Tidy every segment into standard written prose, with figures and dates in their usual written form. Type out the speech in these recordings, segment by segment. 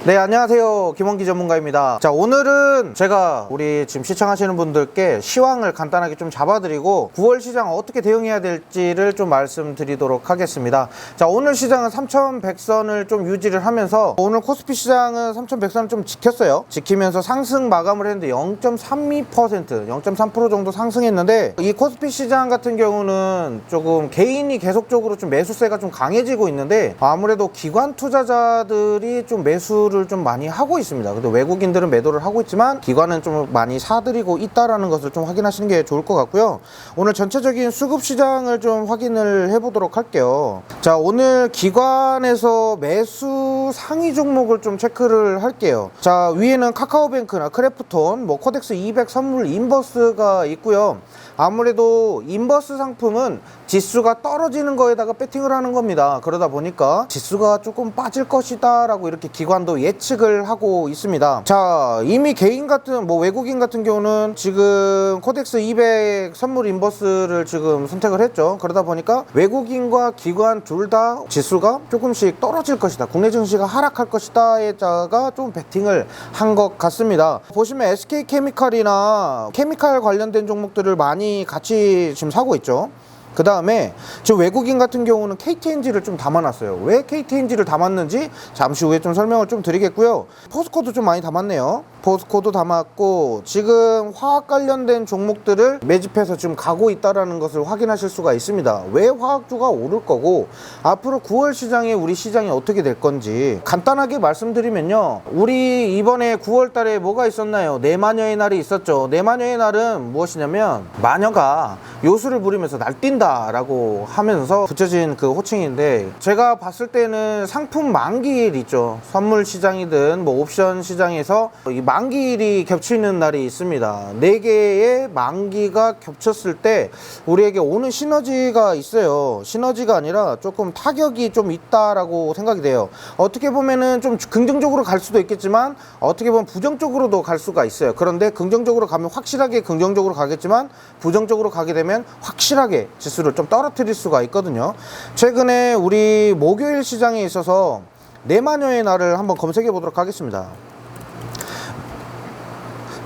네, 안녕하세요. 김원기 전문가입니다. 자, 오늘은 제가 우리 지금 시청하시는 분들께 시황을 간단하게 좀 잡아드리고 9월 시장 어떻게 대응해야 될지를 좀 말씀드리도록 하겠습니다. 자, 오늘 시장은 3100선을 좀 유지를 하면서 오늘 코스피 시장은 3100선을 좀 지켰어요. 지키면서 상승 마감을 했는데 0.32%, 0.3% 정도 상승했는데 이 코스피 시장 같은 경우는 조금 개인이 계속적으로 좀 매수세가 좀 강해지고 있는데 아무래도 기관 투자자들이 좀 매수를 좀 많이 하고 있습니다. 근데 외국인들은 매도를 하고 있지만 기관은 좀 많이 사들이고 있다라는 것을 좀 확인하시는 게 좋을 것 같고요. 오늘 전체적인 수급 시장을 좀 확인을 해보도록 할게요. 자, 오늘 기관에서 매수 상위 종목을 좀 체크를 할게요. 자, 위에는 카카오뱅크나 크래프톤, 코덱스 200 선물 인버스가 있고요. 아무래도 인버스 상품은 지수가 떨어지는 거에다가 배팅을 하는 겁니다. 그러다 보니까 지수가 조금 빠질 것이다 라고 이렇게 기관도 예측을 하고 있습니다. 자, 이미 개인 같은 외국인 같은 경우는 지금 코덱스 200 선물 인버스를 지금 선택을 했죠. 그러다 보니까 외국인과 기관 둘 다 지수가 조금씩 떨어질 것이다, 국내 증시가 하락할 것이다 에다가 좀 배팅을 한 것 같습니다. 보시면 SK케미칼이나 케미칼 관련된 종목들을 많이 같이 지금 사고 있죠. 그 다음에 지금 외국인 같은 경우는 KTNG를 좀 담아놨어요. 왜 KTNG를 담았는지 잠시 후에 좀 설명을 좀 드리겠고요. 포스코도 좀 많이 담았네요. 포스코도 담았고 지금 화학 관련된 종목들을 매집해서 지금 가고 있다는 것을 확인하실 수가 있습니다. 왜 화학주가 오를 거고 앞으로 9월 시장에 우리 시장이 어떻게 될 건지 간단하게 말씀드리면요. 우리 이번에 9월 달에 뭐가 있었나요? 내마녀의 날이 있었죠. 내마녀의 날은 무엇이냐면 마녀가 요술을 부리면서 날뛴다 라고 하면서 붙여진 그 호칭인데, 제가 봤을 때는 상품 만기일 있죠. 선물 시장이든 옵션 시장에서 이 만기일이 겹치는 날이 있습니다. 4개의 만기가 겹쳤을 때 우리에게 오는 시너지가 있어요. 시너지가 아니라 조금 타격이 좀 있다라고 생각이 돼요. 어떻게 보면은 좀 긍정적으로 갈 수도 있겠지만 어떻게 보면 부정적으로도 갈 수가 있어요. 그런데 긍정적으로 가면 확실하게 긍정적으로 가겠지만 부정적으로 가게 되면 확실하게 지수를 좀 떨어뜨릴 수가 있거든요. 최근에 우리 목요일 시장에 있어서 내마녀의 날을 한번 검색해 보도록 하겠습니다.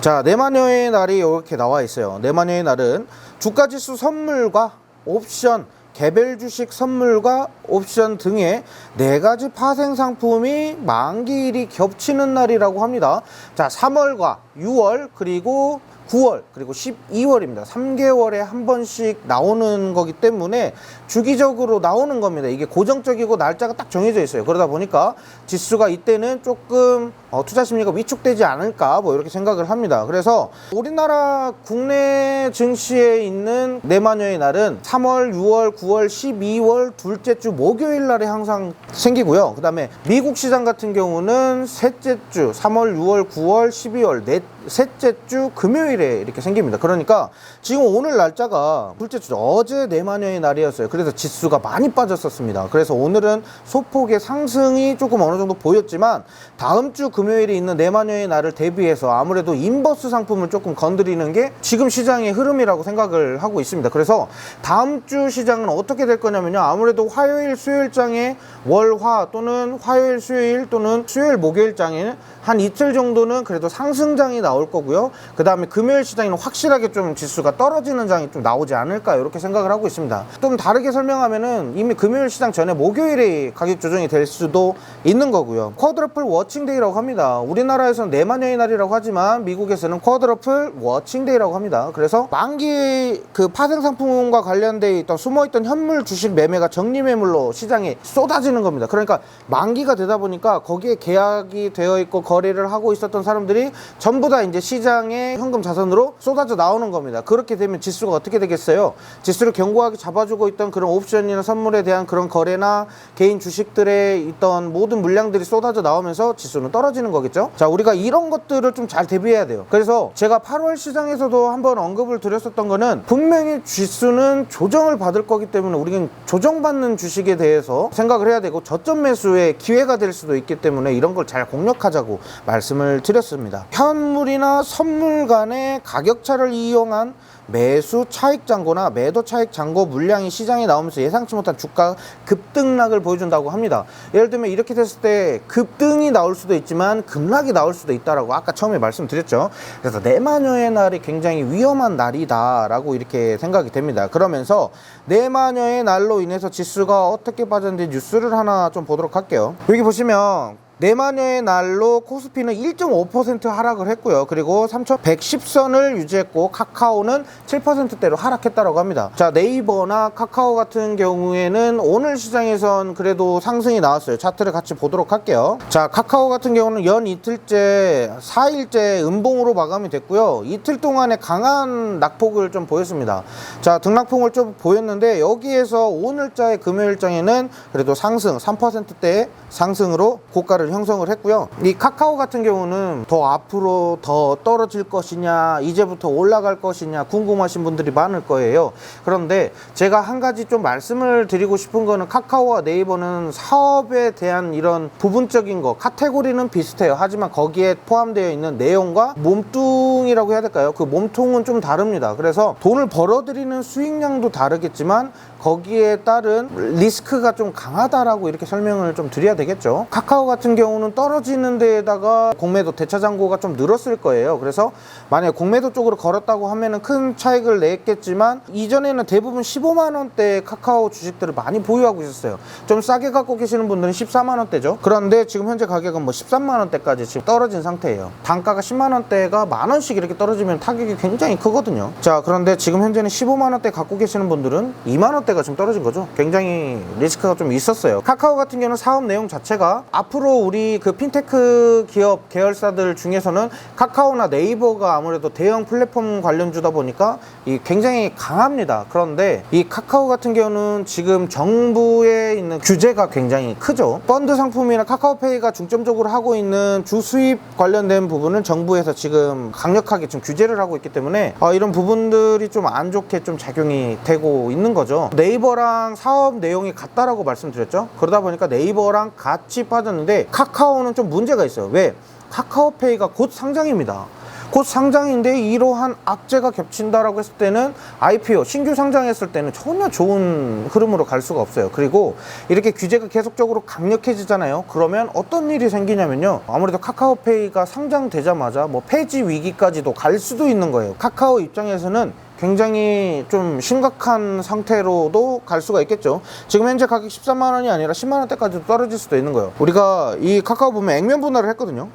자, 내마녀의 날이 이렇게 나와 있어요. 내마녀의 날은 주가지수 선물과 옵션, 개별 주식 선물과 옵션 등의 4가지 파생 상품이 만기일이 겹치는 날이라고 합니다. 자, 3월과 6월 그리고 9월 그리고 12월입니다. 3개월에 한 번씩 나오는 거기 때문에 주기적으로 나오는 겁니다. 이게 고정적이고 날짜가 딱 정해져 있어요. 그러다 보니까 지수가 이때는 조금 투자 심리가 위축되지 않을까 이렇게 생각을 합니다. 그래서 우리나라 국내 증시에 있는 내마녀의 날은 3월, 6월, 9월, 12월 둘째 주 목요일 날에 항상 생기고요. 그 다음에 미국 시장 같은 경우는 셋째 주 3월, 6월, 9월, 12월 셋째 주 금요일에 이렇게 생깁니다. 그러니까 지금 오늘 날짜가 둘째 주 어제 내마녀의 날이었어요. 그래서 지수가 많이 빠졌었습니다. 그래서 오늘은 소폭의 상승이 조금 어느 정도 보였지만 다음 주 금요일에 있는 내마녀의 날을 대비해서 아무래도 인버스 상품을 조금 건드리는 게 지금 시장의 흐름이라고 생각을 하고 있습니다. 그래서 다음 주 시장은 어떻게 될 거냐면요. 아무래도 화요일, 수요일장에 월화 또는 화요일, 수요일 또는 수요일, 목요일장에는 한 이틀 정도는 그래도 상승장이 나올 거고요. 그 다음에 금요일 시장에는 확실하게 좀 지수가 떨어지는 장이 좀 나오지 않을까 이렇게 생각을 하고 있습니다. 좀 다르게 설명하면은 이미 금요일 시장 전에 목요일에 가격 조정이 될 수도 있는 거고요. 쿼드러플 워칭데이라고 합니다. 우리나라에서는 내마녀의 날이라고 하지만 미국에서는 쿼드러플 워칭데이라고 합니다. 그래서 만기 그 파생 상품과 관련돼 있던 숨어있던 현물 주식 매매가 정리 매물로 시장에 쏟아지는 겁니다. 그러니까 만기가 되다 보니까 거기에 계약이 되어 있고 거래를 하고 있었던 사람들이 전부 다 이제 시장에 현금 자산으로 쏟아져 나오는 겁니다. 그렇게 되면 지수가 어떻게 되겠어요? 지수를 견고하게 잡아주고 있던 그런 옵션이나 선물에 대한 그런 거래나 개인 주식들에 있던 모든 물량들이 쏟아져 나오면서 지수는 떨어지는 거겠죠. 자, 우리가 이런 것들을 좀 잘 대비해야 돼요. 그래서 제가 8월 시장에서도 한번 언급을 드렸었던 거는 분명히 지수는 조정을 받을 거기 때문에 우리는 조정받는 주식에 대해서 생각을 해야 되고 저점 매수의 기회가 될 수도 있기 때문에 이런 걸 잘 공략하자고 말씀을 드렸습니다. 현물이나 선물 간의 가격차를 이용한 매수 차익 잔고나 매도 차익 잔고 물량이 시장에 나오면서 예상치 못한 주가 급등락을 보여준다고 합니다. 예를 들면 이렇게 됐을 때 급등이 나올 수도 있지만 급락이 나올 수도 있다라고 아까 처음에 말씀드렸죠. 그래서 내마녀의 날이 굉장히 위험한 날이다 라고 이렇게 생각이 됩니다. 그러면서 내마녀의 날로 인해서 지수가 어떻게 빠졌는지 뉴스를 하나 좀 보도록 할게요. 여기 보시면 내마녀의 날로 코스피는 1.5% 하락을 했고요. 그리고 3110선을 유지했고 카카오는 7%대로 하락했다고 합니다. 자, 네이버나 카카오 같은 경우에는 오늘 시장에선 그래도 상승이 나왔어요. 차트를 같이 보도록 할게요. 자, 카카오 같은 경우는 연 이틀째 4일째 음봉으로 마감이 됐고요. 이틀 동안에 강한 낙폭을 좀 보였습니다. 자, 등락폭을 좀 보였는데 여기에서 오늘자의 금요일장에는 그래도 상승 3%대의 상승으로 고가를 형성을 했고요. 이 카카오 같은 경우는 더 앞으로 더 떨어질 것이냐 이제부터 올라갈 것이냐 궁금하신 분들이 많을 거예요. 그런데 제가 한 가지 좀 말씀을 드리고 싶은 거는 카카오와 네이버는 사업에 대한 이런 부분적인 거 카테고리는 비슷해요. 하지만 거기에 포함되어 있는 내용과 몸뚱이라고 해야 될까요? 그 몸통은 좀 다릅니다. 그래서 돈을 벌어들이는 수익량도 다르겠지만 거기에 따른 리스크가 좀 강하다라고 이렇게 설명을 좀 드려야 되겠죠. 카카오 같은 경우는 떨어지는 데에다가 공매도 대차 잔고가 좀 늘었을 거예요. 그래서 만약에 공매도 쪽으로 걸었다고 하면은 큰 차익을 냈겠지만 이전에는 대부분 15만원대 카카오 주식들을 많이 보유하고 있었어요. 좀 싸게 갖고 계시는 분들은 14만원대죠. 그런데 지금 현재 가격은 뭐 13만원대까지 지금 떨어진 상태예요. 단가가 10만원대가 만원씩 이렇게 떨어지면 타격이 굉장히 크거든요. 자, 그런데 지금 현재는 15만원대 갖고 계시는 분들은 2만원대 가 좀 떨어진 거죠. 굉장히 리스크가 좀 있었어요. 카카오 같은 경우는 사업 내용 자체가 앞으로 우리 그 핀테크 기업 계열사들 중에서는 카카오나 네이버가 아무래도 대형 플랫폼 관련주다 보니까 굉장히 강합니다. 그런데 이 카카오 같은 경우는 지금 정부에 있는 규제가 굉장히 크죠. 펀드 상품이나 카카오페이가 중점적으로 하고 있는 주수입 관련된 부분은 정부에서 지금 강력하게 좀 규제를 하고 있기 때문에 이런 부분들이 좀 안 좋게 좀 작용이 되고 있는 거죠. 네이버랑 사업 내용이 같다라고 말씀드렸죠. 그러다 보니까 네이버랑 같이 빠졌는데 카카오는 좀 문제가 있어요. 왜? 카카오페이가 곧 상장입니다. 곧 상장인데 이러한 악재가 겹친다라고 했을 때는 IPO 신규 상장했을 때는 전혀 좋은 흐름으로 갈 수가 없어요. 그리고 이렇게 규제가 계속적으로 강력해지잖아요. 그러면 어떤 일이 생기냐면요, 아무래도 카카오페이가 상장되자마자 뭐 폐지 위기까지도 갈 수도 있는 거예요. 카카오 입장에서는 굉장히 좀 심각한 상태로도 갈 수가 있겠죠. 지금 현재 가격 13만원이 아니라 10만원대까지도 떨어질 수도 있는 거예요. 우리가 이 카카오 보면 액면 분할을 했거든요.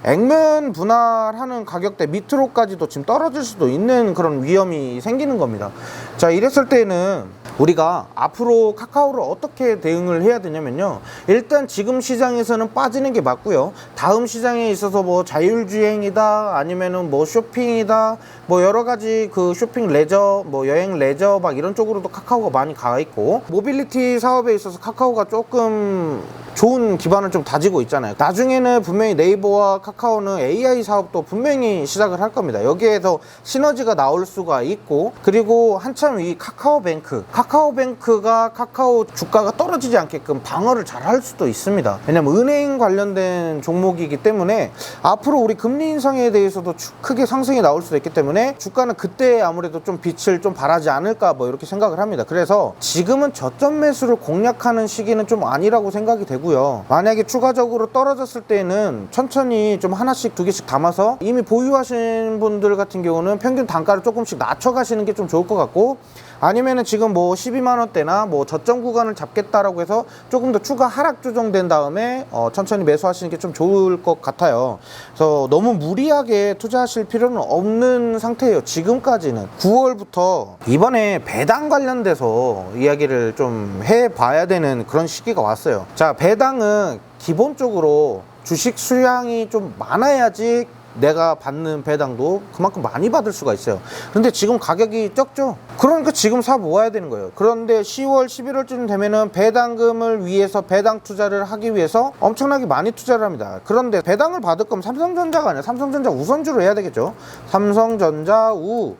액면 분할하는 가격대 밑으로까지도 지금 떨어질 수도 있는 그런 위험이 생기는 겁니다. 자, 이랬을 때는 우리가 앞으로 카카오를 어떻게 대응을 해야 되냐면요, 일단 지금 시장에서는 빠지는 게 맞고요. 다음 시장에 있어서 뭐 자율주행이다 아니면은 뭐 쇼핑이다 뭐 여러가지 그 쇼핑 레저 뭐 여행 레저 막 이런 쪽으로도 카카오가 많이 가 있고, 모빌리티 사업에 있어서 카카오가 조금 좋은 기반을 좀 다지고 있잖아요. 나중에는 분명히 네이버와 카카오는 AI 사업도 분명히 시작을 할 겁니다. 여기에서 시너지가 나올 수가 있고, 그리고 한참 이 카카오뱅크가 카카오 주가가 떨어지지 않게끔 방어를 잘 할 수도 있습니다. 왜냐면 은행 관련된 종목이기 때문에 앞으로 우리 금리 인상에 대해서도 크게 상승이 나올 수도 있기 때문에 주가는 그때 아무래도 좀 빛을 좀 발하지 않을까 뭐 이렇게 생각을 합니다. 그래서 지금은 저점 매수를 공략하는 시기는 좀 아니라고 생각이 되고요. 만약에 추가적으로 떨어졌을 때는 천천히 좀 하나씩 두 개씩 담아서 이미 보유하신 분들 같은 경우는 평균 단가를 조금씩 낮춰 가시는 게 좀 좋을 것 같고, 아니면은 지금 뭐 12만원대나 뭐 저점 구간을 잡겠다라고 해서 조금 더 추가 하락 조정된 다음에 천천히 매수하시는 게 좀 좋을 것 같아요. 그래서 너무 무리하게 투자하실 필요는 없는 상태예요. 지금까지는 9월부터 이번에 배당 관련돼서 이야기를 좀 해봐야 되는 그런 시기가 왔어요. 자, 배당은 기본적으로 주식 수량이 좀 많아야지 내가 받는 배당도 그만큼 많이 받을 수가 있어요. 근데 지금 가격이 적죠. 그러니까 지금 사 모아야 되는 거예요. 그런데 10월 11월쯤 되면은 배당금을 위해서 배당 투자를 하기 위해서 엄청나게 많이 투자를 합니다. 그런데 배당을 받을 거면 삼성전자가 아니라 삼성전자 우선주로 해야 되겠죠. 삼성전자 우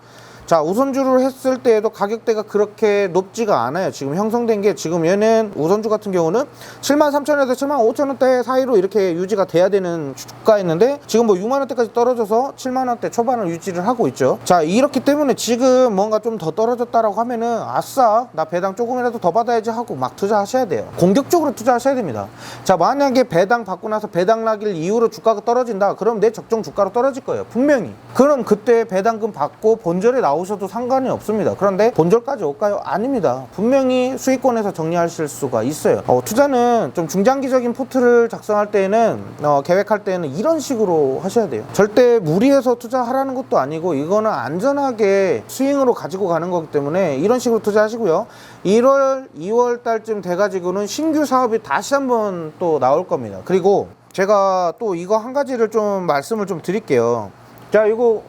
자, 우선주를 했을 때에도 가격대가 그렇게 높지가 않아요. 지금 형성된 게 지금 얘는 우선주 같은 경우는 73,000원에서 75,000원대 사이로 이렇게 유지가 돼야 되는 주가였는데 지금 뭐 6만원대까지 떨어져서 7만원대 초반을 유지를 하고 있죠. 자, 이렇기 때문에 지금 뭔가 좀 더 떨어졌다라고 하면은 아싸, 나 배당 조금이라도 더 받아야지 하고 막 투자하셔야 돼요. 공격적으로 투자하셔야 됩니다. 자, 만약에 배당 받고 나서 배당 나길 이후로 주가가 떨어진다, 그럼 내 적정 주가로 떨어질 거예요, 분명히. 그럼 그때 배당금 받고 본절에 나오셔도 상관이 없습니다. 그런데 본절까지 올까요? 아닙니다. 분명히 수익권에서 정리하실 수가 있어요. 투자는 좀 중장기적인 포트를 작성할 때에는 계획할 때는 이런 식으로 하셔야 돼요. 절대 무리해서 투자하라는 것도 아니고 이거는 안전하게 스윙으로 가지고 가는 거기 때문에 이런 식으로 투자하시고요. 1월, 2월 달쯤 돼가지고는 신규 사업이 다시 한번 또 나올 겁니다. 그리고 제가 또 이거 한 가지를 좀 말씀을 좀 드릴게요. 자, 이거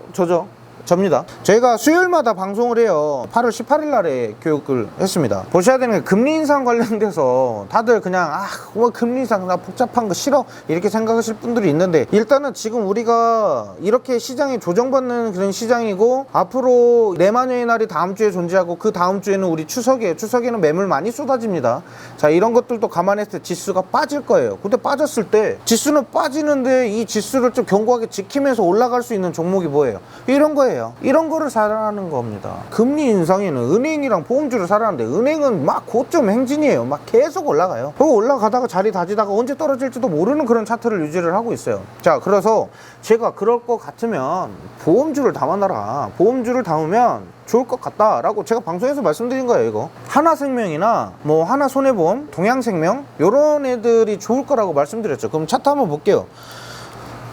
접니다. 저희가 수요일마다 방송을 해요. 8월 18일 날에 교육을 했습니다. 보셔야 되는 게 금리 인상 관련돼서 다들 그냥 뭐 금리 인상 나 복잡한 거 싫어 이렇게 생각하실 분들이 있는데, 일단은 지금 우리가 이렇게 시장이 조정받는 그런 시장이고 앞으로 내만여의 날이 다음 주에 존재하고 그 다음 주에는 우리 추석이에요. 추석에는 매물 많이 쏟아집니다. 자, 이런 것들도 감안했을 때 지수가 빠질 거예요. 근데 빠졌을 때 지수는 빠지는데 이 지수를 좀 견고하게 지키면서 올라갈 수 있는 종목이 뭐예요? 이런 거예요. 이런 거를 사라는 겁니다. 금리 인상에는 은행이랑 보험주를 사라는데 은행은 막 고점 행진이에요. 막 계속 올라가요. 그리고 올라가다가 자리 다지다가 언제 떨어질지도 모르는 그런 차트를 유지를 하고 있어요. 자, 그래서 제가 그럴 것 같으면 보험주를 담아놔라, 보험주를 담으면 좋을 것 같다 라고 제가 방송에서 말씀드린 거예요. 이거 하나생명이나 뭐 하나손해보험, 동양생명 요런 애들이 좋을 거라고 말씀드렸죠. 그럼 차트 한번 볼게요.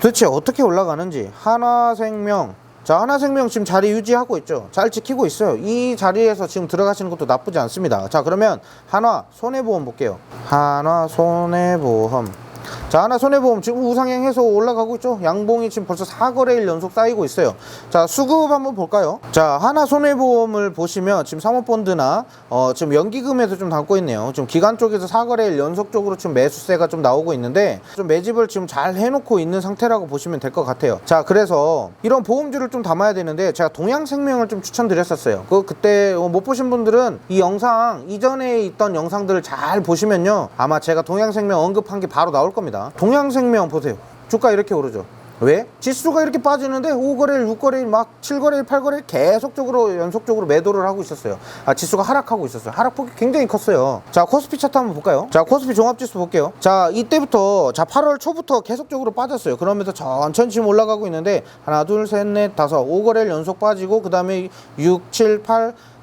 도대체 어떻게 올라가는지. 하나생명, 자, 하나생명 지금 자리 유지하고 있죠. 잘 지키고 있어요. 이 자리에서 지금 들어가시는 것도 나쁘지 않습니다. 자, 그러면 하나손해보험 볼게요. 하나손해보험, 자, 하나손해보험 지금 우상향해서 올라가고 있죠. 양봉이 지금 벌써 4거래일 연속 쌓이고 있어요. 자, 수급 한번 볼까요? 자, 하나손해보험을 보시면 지금 사모펀드나 지금 연기금에서 좀 담고 있네요. 지금 기관 쪽에서 4거래일 연속적으로 지금 매수세가 좀 나오고 있는데 좀 매집을 지금 잘 해놓고 있는 상태라고 보시면 될 것 같아요. 자, 그래서 이런 보험주를 좀 담아야 되는데 제가 동양생명을 좀 추천드렸었어요. 그때 못 보신 분들은 이 영상 이전에 있던 영상들을 잘 보시면요, 아마 제가 동양생명 언급한 게 바로 나올 겁니다. 동양생명 보세요. 주가 이렇게 오르죠. 왜? 지수가 이렇게 빠지는데 5거래일, 6거래일, 막 7거래일, 8거래일 계속적으로 연속적으로 매도를 하고 있었어요. 지수가 하락하고 있었어요. 하락폭이 굉장히 컸어요. 자, 코스피 차트 한번 볼까요? 자, 코스피 종합지수 볼게요. 자, 이때부터 8월 초부터 계속적으로 빠졌어요. 그러면서 천천히 지금 올라가고 있는데 하나, 둘, 셋, 넷, 다섯, 5거래일 연속 빠지고 그 다음에 6, 7,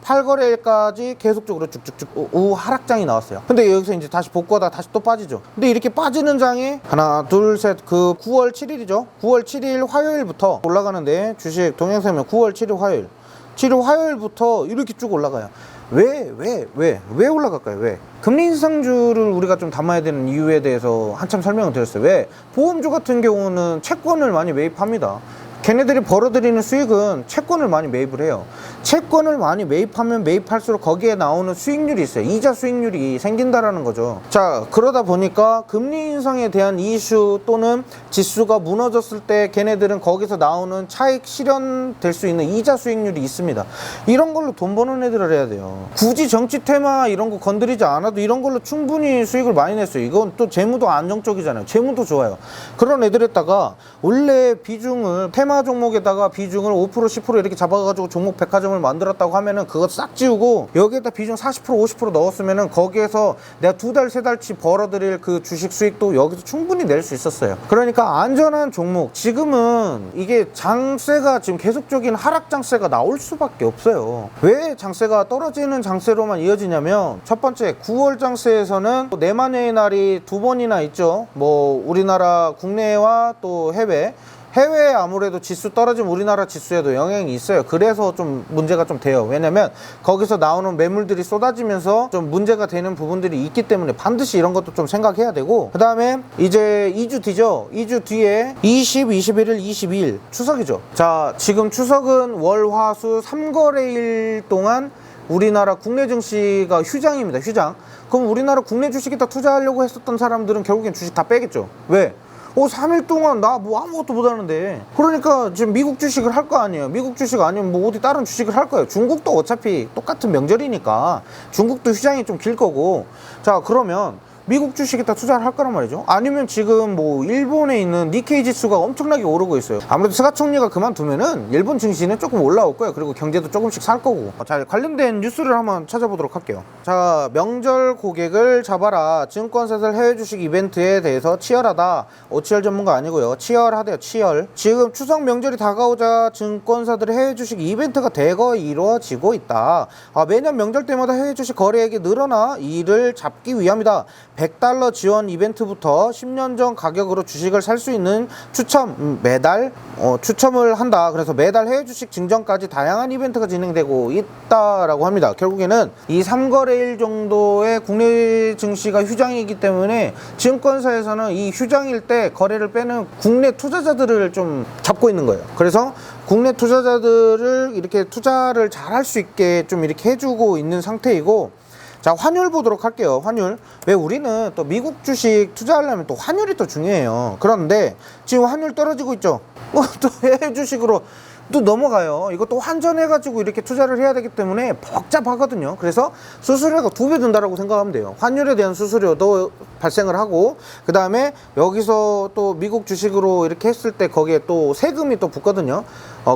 8거래일까지 계속적으로 쭉쭉쭉 하락장이 나왔어요. 근데 여기서 이제 다시 복구하다가 다시 또 빠지죠. 근데 이렇게 빠지는 장에 하나, 둘, 셋, 9월 7일이죠. 9월 7일 화요일부터 올라가는데 주식 동양생명 9월 7일 화요일. 7일 화요일부터 이렇게 쭉 올라가요. 왜 올라갈까요? 왜? 금리 인상주를 우리가 좀 담아야 되는 이유에 대해서 한참 설명을 드렸어요. 왜? 보험주 같은 경우는 채권을 많이 매입합니다. 걔네들이 벌어들이는 수익은 채권을 많이 매입을 해요. 채권을 많이 매입하면 매입할수록 거기에 나오는 수익률이 있어요. 이자 수익률이 생긴다라는 거죠. 자, 그러다 보니까 금리 인상에 대한 이슈 또는 지수가 무너졌을 때 걔네들은 거기서 나오는 차익 실현될 수 있는 이자 수익률이 있습니다. 이런 걸로 돈 버는 애들을 해야 돼요. 굳이 정치 테마 이런 거 건드리지 않아도 이런 걸로 충분히 수익을 많이 냈어요. 이건 또 재무도 안정적이잖아요. 재무도 좋아요. 그런 애들에다가 원래 비중을 테마 종목에다가 비중을 5% 10% 이렇게 잡아가지고 종목 백화점을 만들었다고 하면은 그거 싹 지우고 여기에다 비중 40% 50% 넣었으면은 거기에서 내가 2달 3달치 벌어들일 그 주식 수익도 여기서 충분히 낼 수 있었어요. 그러니까 안전한 종목, 지금은 이게 장세가 지금 계속적인 하락 장세가 나올 수밖에 없어요. 왜 장세가 떨어지는 장세로만 이어지냐면, 첫 번째 9월 장세에서는 내만여의 날이 2번이나 있죠. 뭐 우리나라 국내와 또 해외에 아무래도 지수 떨어지면 우리나라 지수에도 영향이 있어요. 그래서 좀 문제가 좀 돼요. 왜냐면 거기서 나오는 매물들이 쏟아지면서 좀 문제가 되는 부분들이 있기 때문에 반드시 이런 것도 좀 생각해야 되고, 그 다음에 이제 2주 뒤죠. 2주 뒤에 20, 21일, 22일 추석이죠. 자, 지금 추석은 월, 화, 수 3거래일 동안 우리나라 국내 증시가 휴장입니다. 휴장. 그럼 우리나라 국내 주식에다 투자하려고 했었던 사람들은 결국엔 주식 다 빼겠죠. 왜? 3일 동안 나 뭐 아무것도 못 하는데. 그러니까 지금 미국 주식을 할 거 아니에요. 미국 주식 아니면 뭐 어디 다른 주식을 할 거예요. 중국도 어차피 똑같은 명절이니까 중국도 휴장이 좀 길 거고. 자, 그러면 미국 주식에다 투자를 할 거란 말이죠. 아니면 지금 뭐 일본에 있는 니케이 지수가 엄청나게 오르고 있어요. 아무래도 스가 총리가 그만두면은 일본 증시는 조금 올라올 거예요. 그리고 경제도 조금씩 살 거고. 자, 관련된 뉴스를 한번 찾아보도록 할게요. 자, 명절 고객을 잡아라. 증권사들 해외 주식 이벤트에 대해서 치열하다. 오치열 전문가 아니고요. 치열하대요. 치열. 지금 추석 명절이 다가오자 증권사들의 해외 주식 이벤트가 대거 이루어지고 있다. 매년 명절 때마다 해외 주식 거래액이 늘어나 이를 잡기 위함이다. $100 지원 이벤트부터 10년 전 가격으로 주식을 살 수 있는 추첨, 매달 추첨을 한다. 그래서 매달 해외 주식 증정까지 다양한 이벤트가 진행되고 있다라고 합니다. 결국에는 이 3거래일 정도의 국내 증시가 휴장이기 때문에 증권사에서는 이 휴장일 때 거래를 빼는 국내 투자자들을 좀 잡고 있는 거예요. 그래서 국내 투자자들을 이렇게 투자를 잘 할 수 있게 좀 이렇게 해주고 있는 상태이고, 자, 환율 보도록 할게요. 환율. 왜 우리는 또 미국 주식 투자하려면 또 환율이 또 중요해요. 그런데 지금 환율 떨어지고 있죠. 또 해외 주식으로 또 넘어가요. 이것도 환전해가지고 이렇게 투자를 해야 되기 때문에 복잡하거든요. 그래서 수수료가 2배 든다라고 생각하면 돼요. 환율에 대한 수수료도 발생을 하고, 그 다음에 여기서 또 미국 주식으로 이렇게 했을 때 거기에 또 세금이 또 붙거든요.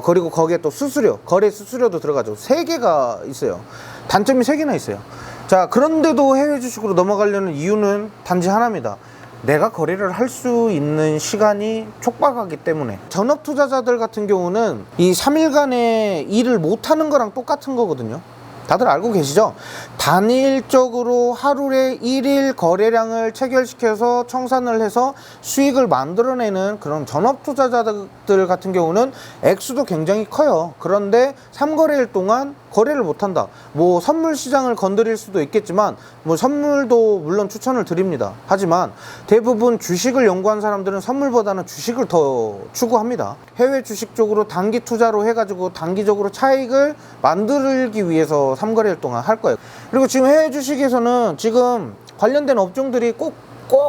그리고 거기에 또 수수료, 거래 수수료도 들어가죠. 3개가 있어요. 단점이 3개나 있어요. 자, 그런데도 해외 주식으로 넘어가려는 이유는 단지 하나입니다. 내가 거래를 할 수 있는 시간이 촉박하기 때문에. 전업 투자자들 같은 경우는 이 3일간의 일을 못하는 거랑 똑같은 거거든요. 다들 알고 계시죠? 단일적으로 하루에 1일 거래량을 체결시켜서 청산을 해서 수익을 만들어내는 그런 전업 투자자들 같은 경우는 액수도 굉장히 커요. 그런데 3거래일 동안 거래를 못한다. 뭐 선물 시장을 건드릴 수도 있겠지만 뭐 선물도 물론 추천을 드립니다. 하지만 대부분 주식을 연구한 사람들은 선물보다는 주식을 더 추구합니다. 해외 주식 쪽으로 단기 투자로 해가지고 단기적으로 차익을 만들기 위해서 3거래일 동안 할 거예요. 그리고 지금 해외 주식에서는 지금 관련된 업종들이 꼭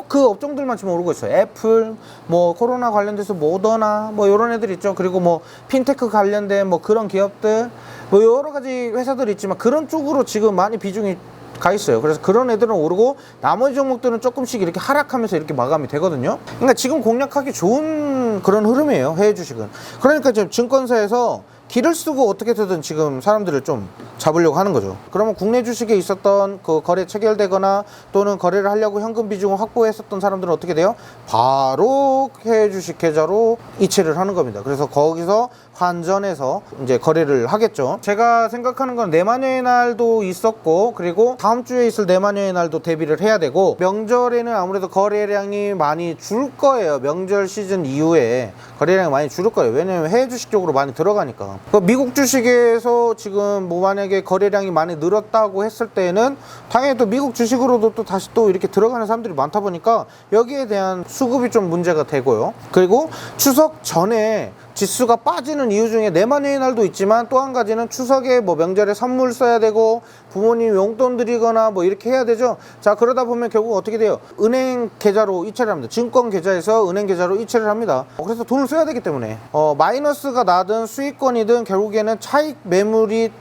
그 업종들만 지금 오르고 있어요. 애플, 뭐 코로나 관련돼서 모더나, 뭐 이런 애들 있죠. 그리고 뭐 핀테크 관련된 뭐 그런 기업들, 뭐 여러 가지 회사들이 있지만 그런 쪽으로 지금 많이 비중이 가 있어요. 그래서 그런 애들은 오르고 나머지 종목들은 조금씩 이렇게 하락하면서 이렇게 마감이 되거든요. 그러니까 지금 공략하기 좋은 그런 흐름이에요, 해외 주식은. 그러니까 지금 증권사에서 길을 쓰고 어떻게든 지금 사람들을 좀 잡으려고 하는 거죠. 그러면 국내 주식에 있었던 그 거래 체결되거나 또는 거래를 하려고 현금 비중을 확보했었던 사람들은 어떻게 돼요? 바로 해외 주식 계좌로 이체를 하는 겁니다. 그래서 거기서 환전해서 이제 거래를 하겠죠. 제가 생각하는 건 내마녀의 날도 있었고, 그리고 다음 주에 있을 내마녀의 날도 대비를 해야 되고, 명절에는 아무래도 거래량이 많이 줄 거예요. 명절 시즌 이후에 거래량이 많이 줄 거예요. 왜냐면 해외 주식 쪽으로 많이 들어가니까. 미국 주식에서 지금 뭐 만약에 거래량이 많이 늘었다고 했을 때는 당연히 또 미국 주식으로도 또 다시 또 이렇게 들어가는 사람들이 많다 보니까 여기에 대한 수급이 좀 문제가 되고요. 그리고 추석 전에 지수가 빠지는 이유 중에 내마녀의 날도 있지만 또 한 가지는 추석에 뭐 명절에 선물 써야 되고 부모님 용돈 드리거나 뭐 이렇게 해야 되죠. 자, 그러다 보면 결국 어떻게 돼요? 은행 계좌로 이체를 합니다. 증권 계좌에서 은행 계좌로 이체를 합니다. 그래서 돈을 써야 되기 때문에 마이너스가 나든 수익권이든 결국에는 차익 매물이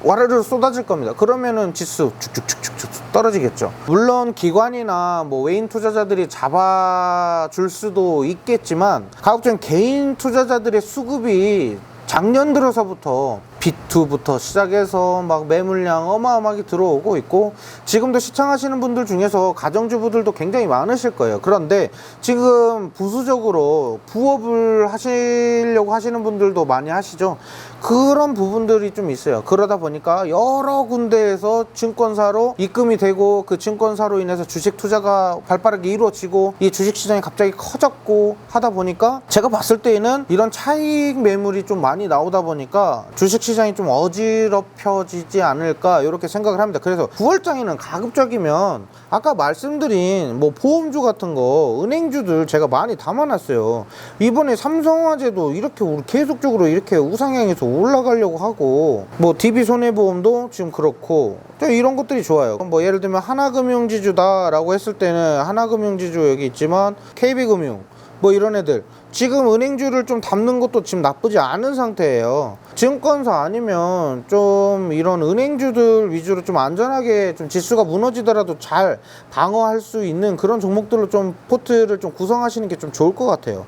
와르르 쏟아질 겁니다. 그러면은 지수 쭉쭉쭉쭉 떨어지겠죠. 물론 기관이나 뭐 외인 투자자들이 잡아줄 수도 있겠지만 가급적 개인 투자자들의 수급이 작년 들어서부터 B2부터 시작해서 막 매물량 어마어마하게 들어오고 있고, 지금도 시청하시는 분들 중에서 가정주부들도 굉장히 많으실 거예요. 그런데 지금 부수적으로 부업을 하시려고 하시는 분들도 많이 하시죠. 그런 부분들이 좀 있어요. 그러다 보니까 여러 군데에서 증권사로 입금이 되고, 그 증권사로 인해서 주식 투자가 발빠르게 이루어지고 이 주식시장이 갑자기 커졌고 하다 보니까 제가 봤을 때에는 이런 차익 매물이 좀 많이 나오다 보니까 주식시장이 좀 어지럽혀지지 않을까 이렇게 생각을 합니다. 그래서 9월장에는 가급적이면 아까 말씀드린 뭐 보험주 같은 거, 은행주들 제가 많이 담아놨어요. 이번에 삼성화재도 이렇게 계속적으로 이렇게 우상향해서 올라가려고 하고, 뭐 DB손해보험도 지금 그렇고 이런 것들이 좋아요. 뭐 예를 들면 하나금융지주다 라고 했을 때는 하나금융지주 여기 있지만 KB금융, 뭐 이런 애들 지금 은행주를 좀 담는 것도 지금 나쁘지 않은 상태예요. 증권사 아니면 좀 이런 은행주들 위주로 좀 안전하게 좀 지수가 무너지더라도 잘 방어할 수 있는 그런 종목들로 좀 포트를 좀 구성하시는 게 좀 좋을 것 같아요.